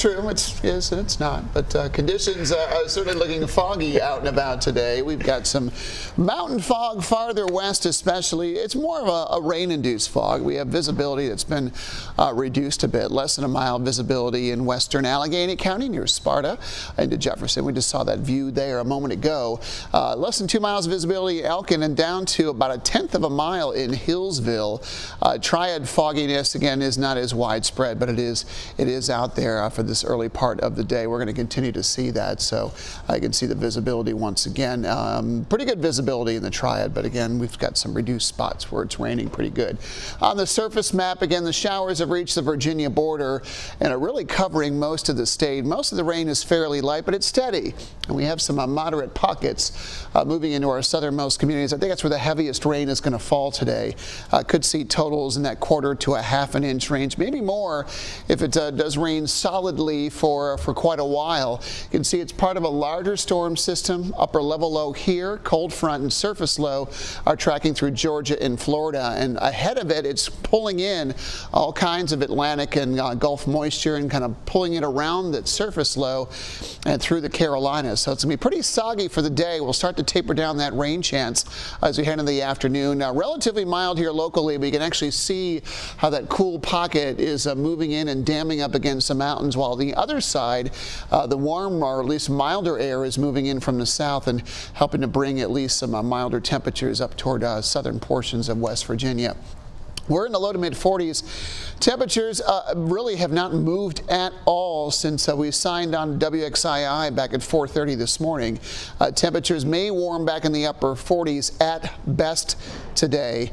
true. It is and it's not. But conditions are certainly looking foggy out and about today. We've got some mountain fog farther west especially. It's more of a rain-induced fog. We have visibility that's been reduced a bit. Less than a mile visibility in western Allegheny County near Sparta into Jefferson. We just saw that view there a moment ago. Less than 2 miles visibility in Elkin and down to about 1/10 of a mile in Hillsville. Triad fogginess again is not as widespread, but it is out there for this early part of the day. We're going to continue to see that, so I can see the visibility once again. Pretty good visibility in the Triad, but again, we've got some reduced spots where it's raining pretty good. On the surface map, again, the showers have reached the Virginia border and are really covering most of the state. Most of the rain is fairly light, but it's steady, and we have some moderate pockets moving into our southernmost communities. I think that's where the heaviest rain is going to fall today. Could see totals in that 1/4 to a 1/2 inch range, maybe more if it does rain solidly for quite a while. You can see it's part of a larger storm system. Upper level low here, cold front and surface low are tracking through Georgia and Florida, and ahead of it, it's pulling in all kinds of Atlantic and Gulf moisture and kind of pulling it around that surface low and through the Carolinas. So it's going to be pretty soggy for the day. We'll start to taper down that rain chance as we head into the afternoon. Relatively mild here locally, but you can actually see how that cool pocket is moving in and damming up against the mountains, while the other side, the warm or at least milder air is moving in from the south and helping to bring at least some milder temperatures up toward southern portions of West Virginia. We're in the low to mid 40s. Temperatures really have not moved at all since we signed on WXII back at 4:30 this morning. Temperatures may warm back in the upper 40s at best today.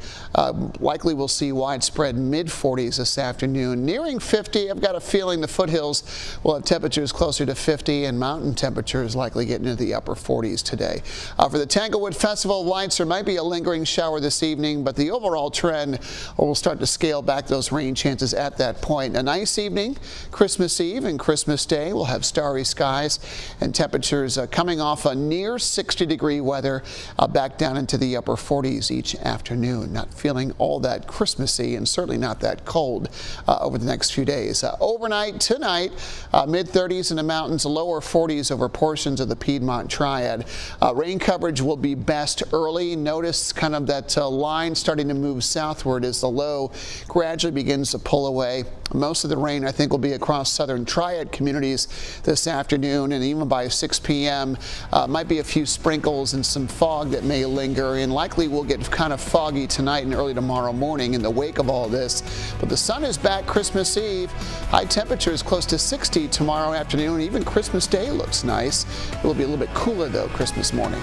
Likely we'll see widespread mid 40s this afternoon. Nearing 50, I've got a feeling the foothills will have temperatures closer to 50 and mountain temperatures likely getting into the upper 40s today. For the Tanglewood Festival of Lights, there might be a lingering shower this evening, but the overall trend will start to scale back those rain chances at that point. A nice evening, Christmas Eve and Christmas Day. We'll have starry skies and temperatures coming off a near 60-degree weather back down into the upper 40s each afternoon. Not feeling all that Christmassy and certainly not that cold over the next few days. Overnight tonight, mid-30s in the mountains, lower 40s over portions of the Piedmont Triad. Rain coverage will be best early. Notice kind of that line starting to move southward as the low gradually begins to pull away. Most of the rain, I think, will be across southern Triad communities this afternoon, and even by 6 p.m. Might be a few sprinkles and some fog that may linger, and likely will get kind of foggy tonight and early tomorrow morning in the wake of all this. But the sun is back Christmas Eve. High temperatures close to 60 tomorrow afternoon. Even Christmas Day looks nice. It will be a little bit cooler, though, Christmas morning.